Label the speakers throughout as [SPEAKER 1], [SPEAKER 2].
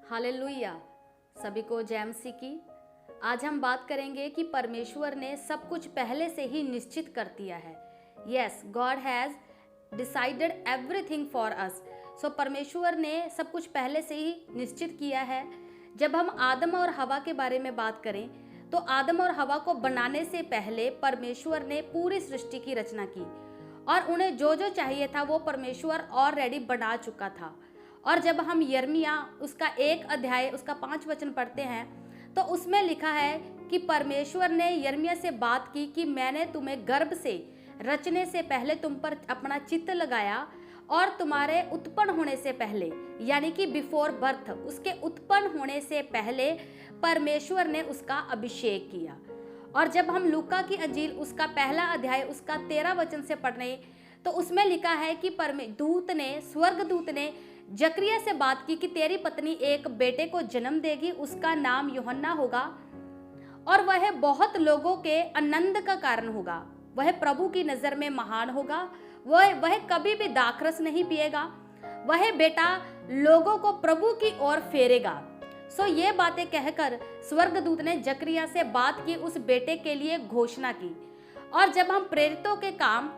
[SPEAKER 1] Hallelujah. सभी को जय मसीह की। आज हम बात करेंगे कि परमेश्वर ने सब कुछ पहले से ही निश्चित कर दिया है। Yes, God has decided everything for us. So परमेश्वर ने सब कुछ पहले से ही निश्चित किया है। जब हम आदम और हवा के बारे में बात करें तो आदम और हवा को बनाने से पहले परमेश्वर ने पूरी सृष्टि की रचना की और उन्हें जो जो चाहिए था वो परमेश्वर ऑलरेडी बना चुका था। और जब हम यिर्मयाह उसका 1 अध्याय उसका 5 वचन पढ़ते हैं तो उसमें लिखा है कि परमेश्वर ने यिर्मयाह से बात की कि मैंने तुम्हें गर्भ से रचने से पहले तुम पर अपना चित्त लगाया और तुम्हारे उत्पन्न होने से पहले यानी कि बिफोर बर्थ, उसके उत्पन्न होने से पहले परमेश्वर ने उसका अभिषेक किया। और जब हम लूका की अंजील उसका 1 अध्याय उसका 13 वचन से पढ़ने तो उसमें लिखा है कि स्वर्गदूत ने जकरिया से बात की कि तेरी पत्नी एक बेटे को जन्म देगी, उसका नाम यूहन्ना होगा और वह बहुत लोगों के आनंद का कारण होगा। वह प्रभु की नजर में महान होगा। वह कभी भी दाखरस नहीं पिएगा। वह बेटा लोगों को प्रभु की ओर फेरेगा। सो ये बातें कहकर स्वर्गदूत ने जकरिया से बात की, उस बेटे के लिए घोषणा की। और जब हम प्रेरितों के काम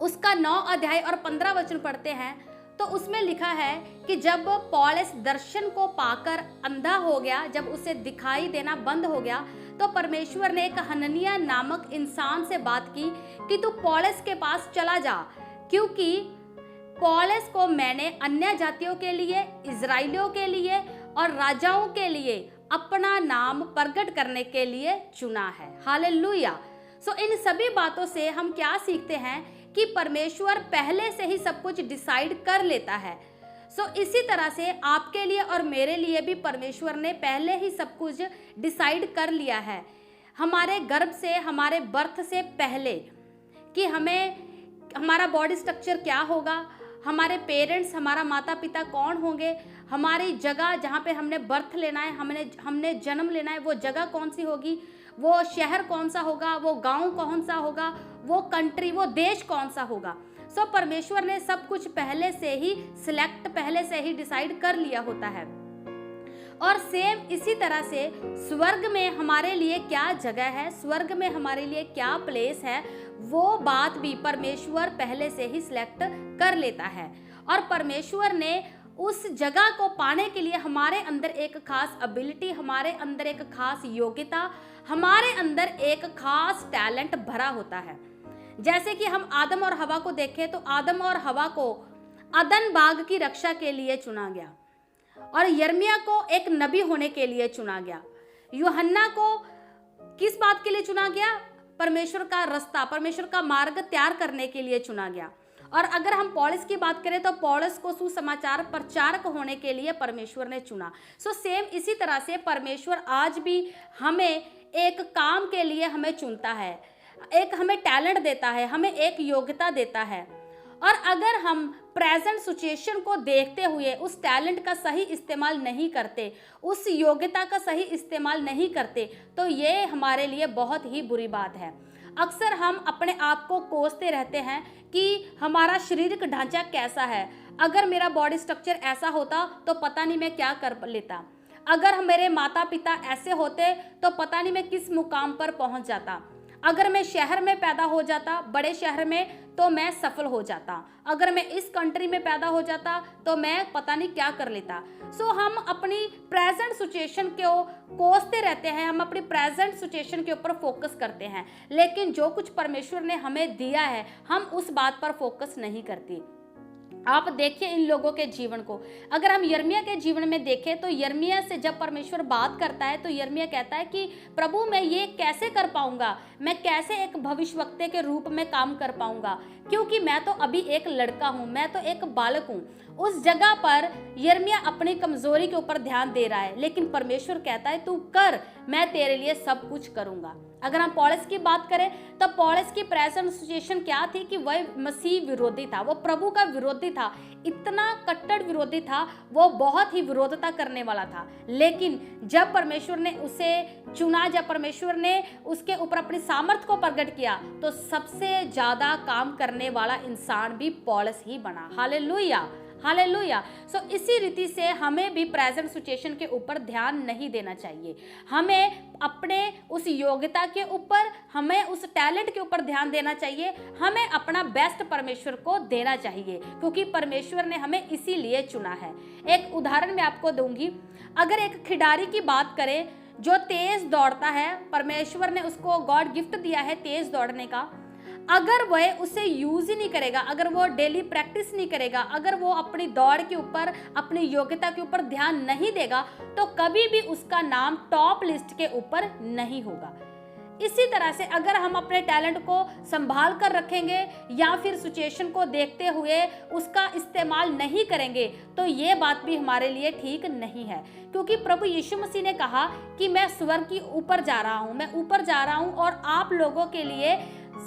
[SPEAKER 1] उसका 9 अध्याय और 15 वचन पढ़ते हैं तो उसमें लिखा है कि जब पौलुस दर्शन को पाकर अंधा हो गया, जब उसे दिखाई देना बंद हो गया, तो परमेश्वर ने एक हननिया नामक इंसान से बात की कि तू पौलुस के पास चला जा, क्योंकि पौलुस को मैंने अन्य जातियों के लिए, इजराइलियों के लिए और राजाओं के लिए अपना नाम प्रकट करने के लिए चुना है। हालेलुया। सो इन सभी बातों से हम क्या सीखते हैं कि परमेश्वर पहले से ही सब कुछ डिसाइड कर लेता है। सो इसी तरह से आपके लिए और मेरे लिए भी परमेश्वर ने पहले ही सब कुछ डिसाइड कर लिया है, हमारे गर्भ से, हमारे बर्थ से पहले, कि हमारा बॉडी स्ट्रक्चर क्या होगा, हमारे पेरेंट्स, हमारा माता पिता कौन होंगे, हमारी जगह जहाँ पे हमने बर्थ लेना है, हमने जन्म लेना है, वो जगह कौन सी होगी, वो शहर कौन सा होगा, वो गांव कौन सा होगा, वो कंट्री, वो देश कौन सा होगा। सो परमेश्वर ने सब कुछ पहले से ही पहले से ही डिसाइड कर लिया होता है। और सेम इसी तरह से स्वर्ग में हमारे लिए क्या जगह है, स्वर्ग में हमारे लिए क्या प्लेस है, वो बात भी परमेश्वर पहले से ही सिलेक्ट कर लेता है। और परमेश्वर ने उस जगह को पाने के लिए हमारे अंदर एक खास एबिलिटी, हमारे अंदर एक खास योग्यता, हमारे अंदर एक खास टैलेंट भरा होता है। जैसे कि हम आदम और हवा को देखें तो आदम और हवा को अदन बाग की रक्षा के लिए चुना गया और यिर्मयाह को एक नबी होने के लिए चुना गया। यूहन्ना को किस बात के लिए चुना गया? परमेश्वर का रास्ता, परमेश्वर का मार्ग तैयार करने के लिए चुना गया। और अगर हम पौलुस की बात करें तो पौलुस को सुसमाचार प्रचारक होने के लिए परमेश्वर ने चुना। सो सेम इसी तरह से परमेश्वर आज भी हमें एक काम के लिए हमें चुनता है, एक हमें टैलेंट देता है, हमें एक योग्यता देता है। और अगर हम प्रेजेंट सिचुएशन को देखते हुए उस टैलेंट का सही इस्तेमाल नहीं करते, उस योग्यता का सही इस्तेमाल नहीं करते, तो ये हमारे लिए बहुत ही बुरी बात है। अक्सर हम अपने आप को कोसते रहते हैं कि हमारा शारीरिक ढांचा कैसा है, अगर मेरा बॉडी स्ट्रक्चर ऐसा होता तो पता नहीं मैं क्या कर लेता, अगर मेरे माता पिता ऐसे होते तो पता नहीं मैं किस मुकाम पर पहुंच जाता, अगर मैं शहर में पैदा हो जाता, बड़े शहर में, तो मैं सफल हो जाता, अगर मैं इस कंट्री में पैदा हो जाता तो मैं पता नहीं क्या कर लेता। सो हम अपनी प्रेजेंट सिचुएशन को कोसते रहते हैं, हम अपनी प्रेजेंट सिचुएशन के ऊपर फोकस करते हैं, लेकिन जो कुछ परमेश्वर ने हमें दिया है हम उस बात पर फोकस नहीं करते। आप देखिए इन लोगों के जीवन को, अगर हम यिर्मयाह के जीवन में देखें तो यिर्मयाह से जब परमेश्वर बात करता है तो यिर्मयाह कहता है कि प्रभु मैं ये कैसे कर पाऊंगा, मैं कैसे एक भविष्यवक्ता के रूप में काम कर पाऊंगा, क्योंकि मैं तो अभी एक लड़का हूं, मैं तो एक बालक हूं। उस जगह पर यिर्मयाह अपनी कमजोरी के ऊपर ध्यान दे रहा है, लेकिन परमेश्वर कहता है तू कर, मैं तेरे लिए सब कुछ करूंगा। अगर हम पौलुस की बात करें तो पौलुस की प्रेजेंट सिचुएशन क्या थी कि वह मसीह विरोधी था, वो प्रभु का विरोधी था, इतना कट्टर विरोधी था, वो बहुत ही विरोधता करने वाला था। लेकिन जब परमेश्वर ने उसे चुना, जब परमेश्वर ने उसके ऊपर अपनी सामर्थ को प्रकट किया, तो सबसे ज्यादा काम करने वाला इंसान भी पौलुस ही बना। हालेलुया। हालेलुया। सो इसी रीति से हमें भी प्रेजेंट सिचुएशन के ऊपर ध्यान नहीं देना चाहिए। हमें अपने उस योग्यता के ऊपर, हमें उस टैलेंट के ऊपर ध्यान देना चाहिए। हमें अपना बेस्ट परमेश्वर को देना चाहिए, क्योंकि परमेश्वर ने हमें इसीलिए चुना है। एक उदाहरण मैं आपको दूंगी। अगर एक खिलाड़ी की बात करें जो तेज दौड़ता है, परमेश्वर ने उसको गॉड गिफ्ट दिया है तेज दौड़ने का, अगर वह उसे यूज ही नहीं करेगा, अगर वो डेली प्रैक्टिस नहीं करेगा, अगर वो अपनी दौड़ के ऊपर, अपनी योग्यता के ऊपर ध्यान नहीं देगा, तो कभी भी उसका नाम टॉप लिस्ट के ऊपर नहीं होगा। इसी तरह से अगर हम अपने टैलेंट को संभाल कर रखेंगे या फिर सिचुएशन को देखते हुए उसका इस्तेमाल नहीं करेंगे, तो ये बात भी हमारे लिए ठीक नहीं है। क्योंकि प्रभु यीशु मसीह ने कहा कि मैं स्वर्ग की ऊपर जा रहा हूँ, मैं ऊपर जा रहा हूँ और आप लोगों के लिए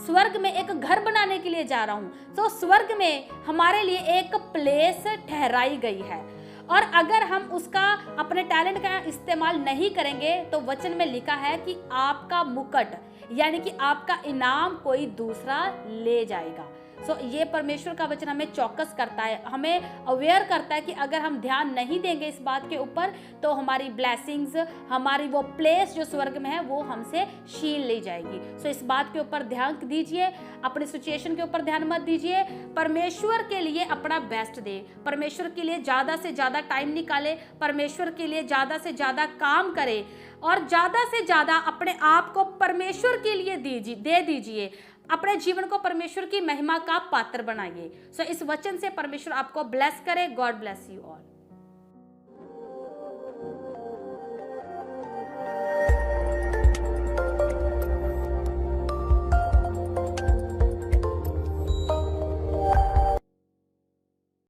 [SPEAKER 1] स्वर्ग में एक घर बनाने के लिए जा रहा हूँ। तो स्वर्ग में हमारे लिए एक प्लेस ठहराई गई है, और अगर हम उसका, अपने टैलेंट का इस्तेमाल नहीं करेंगे, तो वचन में लिखा है कि आपका मुकुट यानी कि आपका इनाम कोई दूसरा ले जाएगा। सो ये परमेश्वर का वचन हमें चौकस करता है, हमें अवेयर करता है कि अगर हम ध्यान नहीं देंगे इस बात के ऊपर, तो हमारी ब्लेसिंग्स, हमारी वो प्लेस जो स्वर्ग में है वो हमसे छीन ली जाएगी। सो इस बात के ऊपर ध्यान दीजिए, अपनी सिचुएशन के ऊपर ध्यान मत दीजिए। परमेश्वर के लिए अपना बेस्ट दे, परमेश्वर के लिए ज़्यादा से ज़्यादा टाइम निकाले, परमेश्वर के लिए ज़्यादा से ज़्यादा काम करे, और ज़्यादा से ज़्यादा अपने आप को परमेश्वर के लिए दे दीजिए। अपने जीवन को परमेश्वर की महिमा का पात्र बनाइए। सो इस वचन से परमेश्वर आपको ब्लेस करे। God bless you all.